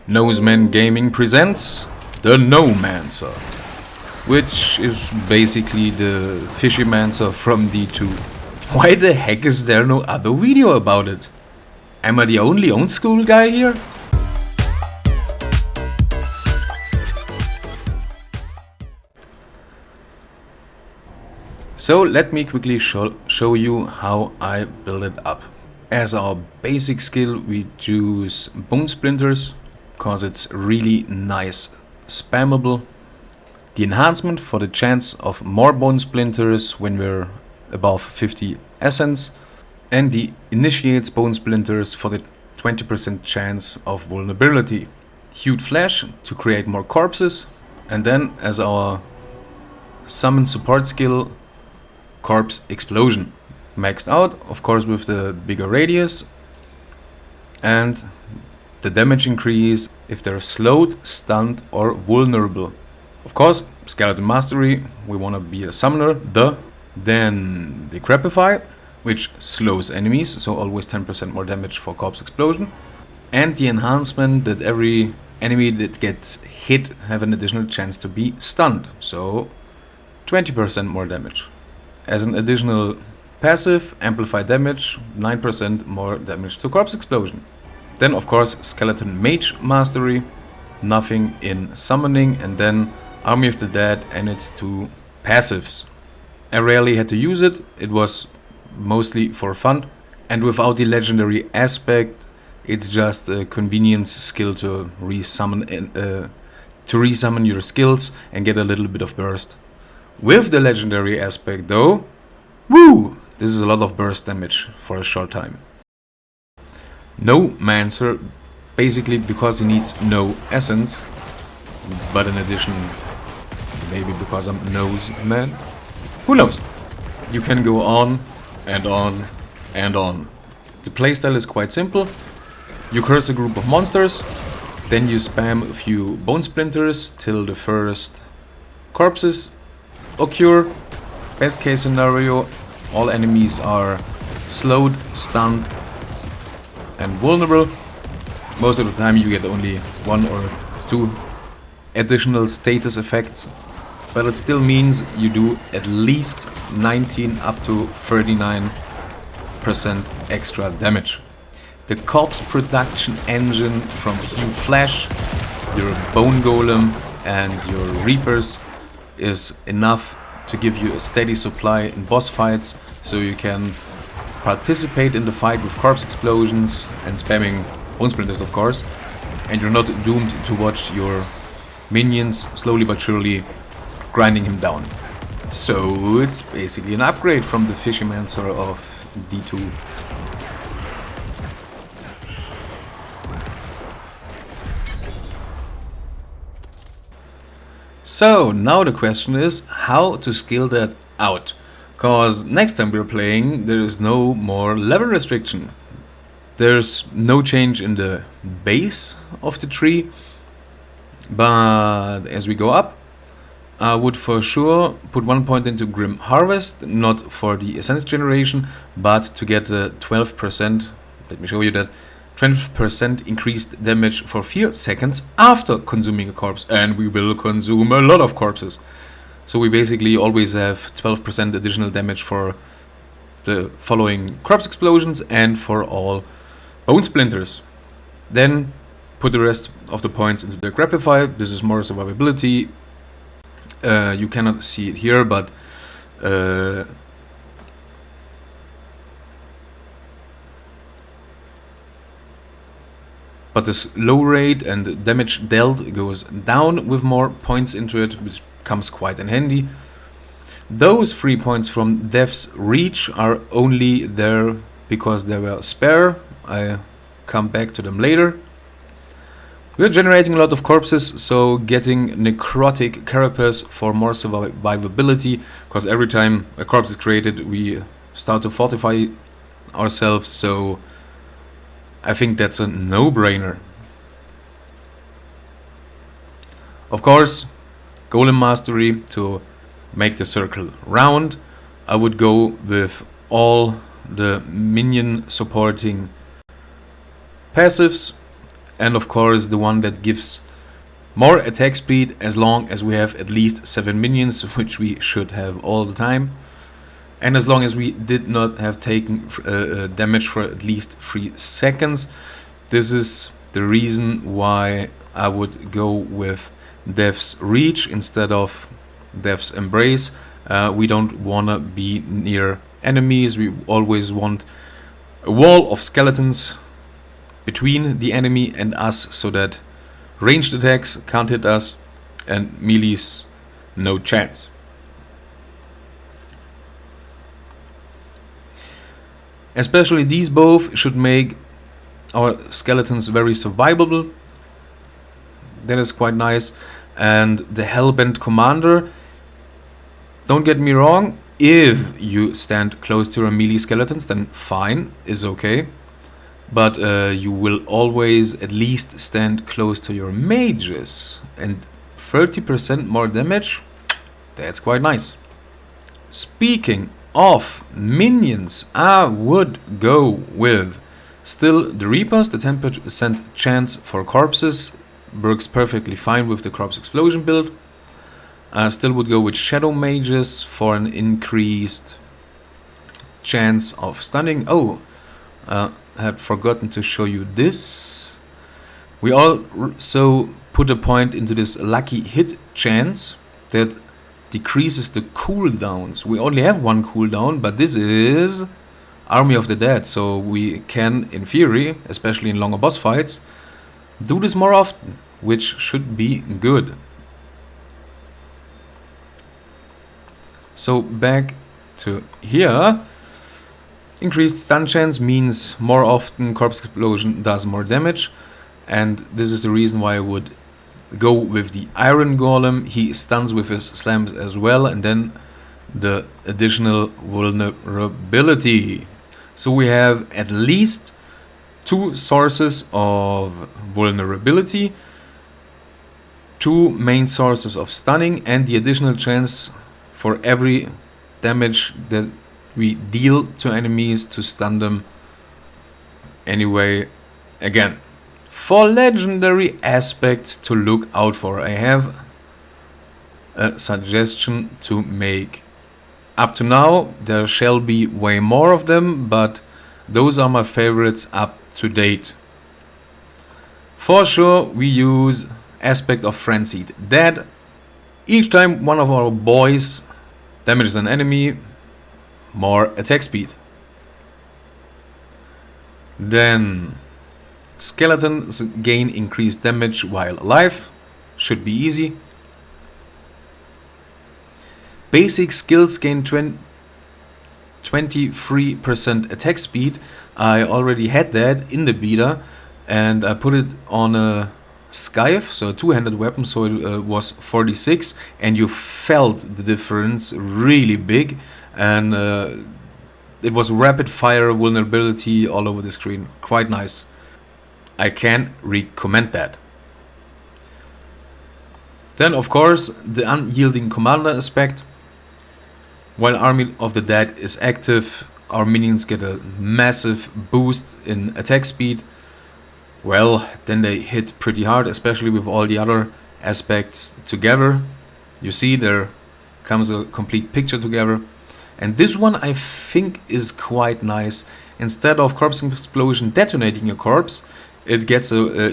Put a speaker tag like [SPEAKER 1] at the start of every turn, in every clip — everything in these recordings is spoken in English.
[SPEAKER 1] NoMancer Gaming presents the NoMancer, which is basically the Fishymancer from D2. Why the heck is there no other video about it? Am I the only old school guy here? So let me quickly show you how I build it up. As our basic skill we choose Bone Splinters, because it's really nice spammable. The enhancement for the chance of more Bone Splinters when we're above 50 essence, and the initiates Bone Splinters for the 20% chance of vulnerability. Hued Flash to create more corpses, and then as our summon support skill, Corpse Explosion. Maxed out, of course, with the bigger radius, and the damage increase if they're slowed, stunned, or vulnerable. Of course, Skeleton Mastery, we want to be a summoner, Then the Decrepify, which slows enemies, so always 10% more damage for Corpse Explosion. And the enhancement that every enemy that gets hit have an additional chance to be stunned, so 20% more damage. As an additional passive, Amplify Damage, 9% more damage to Corpse Explosion. Then of course Skeleton Mage Mastery, nothing in summoning, and then Army of the Dead and its two passives. I rarely had to use it, it was mostly for fun, and without the legendary aspect it's just a convenience skill to resummon your skills and get a little bit of burst. With the legendary aspect though, woo! This is a lot of burst damage for a short time. NoMancer, basically because he needs no essence, but in addition, maybe because I'm nose man. Who knows? You can go on and on and on. The playstyle is quite simple. You curse a group of monsters, then you spam a few Bone Splinters till the first corpses occur. Best case scenario, all enemies are slowed, stunned, and vulnerable. Most of the time you get only 1 or 2 additional status effects, but it still means you do at least 19 up to 39% extra damage. The corpse production engine from Hued Flash, your Bone Golem and your Reapers is enough to give you a steady supply in boss fights, so you can participate in the fight with Corpse Explosions and spamming Bone Splinters, of course, and you're not doomed to watch your minions slowly but surely grinding him down. So it's basically an upgrade from the Fishymancer of D2. So now the question is how to scale that out, cause next time we're playing there is no more level restriction. There's no change in the base of the tree, but as we go up I would for sure put 1 point into Grim Harvest, not for the essence generation, but to get the 12%, let me show you that, 12% increased damage for 4 seconds after consuming a corpse, and we will consume a lot of corpses. So we basically always have 12% additional damage for the following Corpse Explosions and for all Bone Splinters. Then put the rest of the points into the Decrepify. This is more survivability. You cannot see it here, but the slow rate and damage dealt goes down with more points into it, which comes quite in handy. Those 3 points from Death's Reach are only there because they were spare. I come back to them later. We're generating a lot of corpses, so getting Necrotic Carapace for more survivability, because every time a corpse is created we start to fortify ourselves, so I think that's a no-brainer. Of course, Golem Mastery to make the circle round. I would go with all the minion supporting passives and of course the one that gives more attack speed as long as we have at least 7 minions, which we should have all the time. And as long as we did not have taken damage for at least 3 seconds. This is the reason why I would go with Death's Reach instead of Death's Embrace. We don't want to be near enemies. We always want a wall of skeletons between the enemy and us, so that ranged attacks can't hit us and melees no chance. Especially these both should make our skeletons very survivable. That is quite nice. And the Hellbent Commander, don't get me wrong, if you stand close to your melee skeletons, then fine, is okay. But you will always at least stand close to your mages. And 30% more damage, that's quite nice. Speaking of minions, I would go with still the Reapers. The 10% chance for corpses works perfectly fine with the corpse explosion build. I still would go with Shadow Mages for an increased chance of stunning. Oh, I had forgotten to show you this. We also put a point into this lucky hit chance that decreases the cooldowns. We only have one cooldown, but this is Army of the Dead, so we can, in theory, especially in longer boss fights, do this more often, which should be good. So back to here. Increased stun chance means more often corpse explosion does more damage, and this is the reason why I would go with the Iron Golem. He stuns with his slams as well, and then the additional vulnerability. So we have at least 2 sources of vulnerability, 2 main sources of stunning, and the additional chance for every damage that we deal to enemies to stun them anyway again. For legendary aspects to look out for, I have a suggestion to make. Up to now there shall be way more of them, but those are my favorites up to date. For sure we use aspect of Frenzied Dead. Each time one of our boys damages an enemy, more attack speed. Then skeletons gain increased damage while alive, should be easy. Basic skills gain 23% attack speed. I already had that in the beta, and I put it on a scythe, so a 2-handed weapon, so it was 46, and you felt the difference really big, and it was rapid fire vulnerability all over the screen. Quite nice. I can recommend that. Then of course the unyielding commander aspect. While Army of the Dead is active, our minions get a massive boost in attack speed. Well, then they hit pretty hard, especially with all the other aspects together. You see, there comes a complete picture together. And this one I think is quite nice. Instead of corpse explosion detonating your corpse, it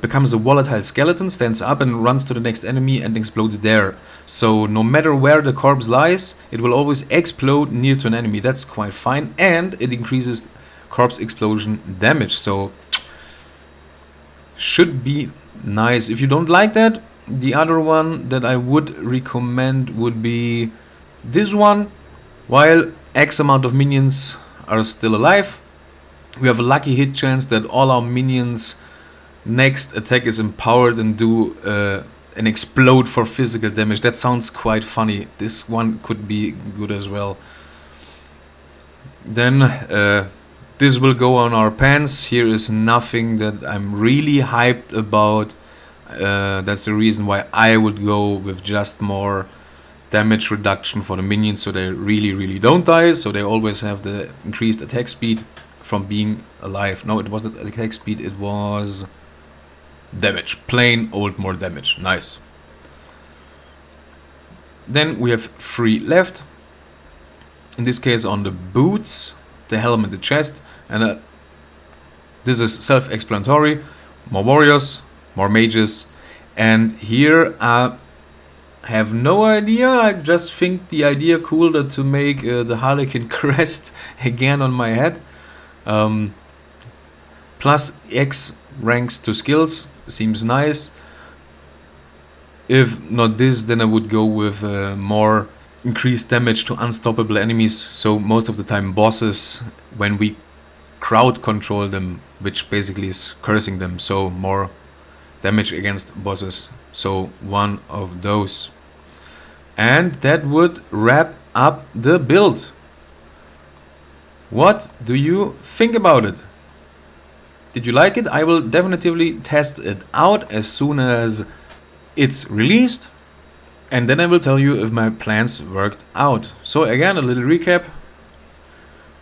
[SPEAKER 1] becomes a volatile skeleton, stands up and runs to the next enemy and explodes there. So no matter where the corpse lies, it will always explode near to an enemy. That's quite fine, and it increases corpse explosion damage. So should be nice. If you don't like that, the other one that I would recommend would be this one. While X amount of minions are still alive, we have a lucky hit chance that all our minions next attack is empowered and do and explode for physical damage. That sounds quite funny. This one could be good as well. Then this will go on our pants. Here is nothing that I'm really hyped about. That's the reason why I would go with just more damage reduction for the minions, so they really don't die, so they always have the increased attack speed from being alive. No, it wasn't attack speed, it was damage. Plain old more damage. Nice. Then we have 3 left. In this case on the boots, the helmet, the chest, and this is self-explanatory. More warriors, more mages, and here I have no idea. I just think the idea cool to make the Harlequin crest again on my head. Plus X ranks to skills seems nice. If not this, then I would go with more increased damage to unstoppable enemies. So most of the time bosses, when we crowd control them, which basically is cursing them, so more damage against bosses. So one of those. And that would wrap up the build. What do you think about it? Did you like it? I will definitely test it out as soon as it's released, and then I will tell you if my plans worked out. So again, a little recap.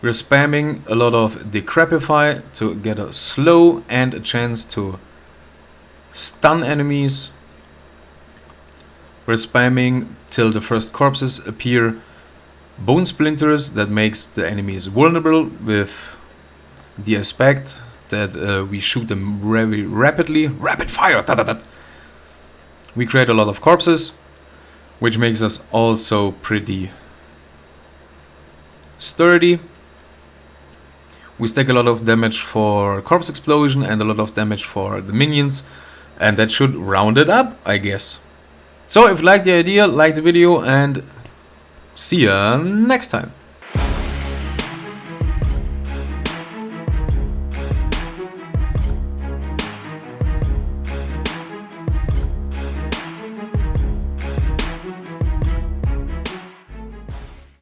[SPEAKER 1] We're spamming a lot of Decrepify to get a slow and a chance to stun enemies. We're spamming till the first corpses appear Bone Splinters, that makes the enemies vulnerable with the aspect that we shoot them very rapidly. Rapid fire! Da, da, da. We create a lot of corpses, which makes us also pretty sturdy. We stack a lot of damage for corpse explosion and a lot of damage for the minions, and that should round it up, I guess. So if you like the idea, like the video, and see ya next time.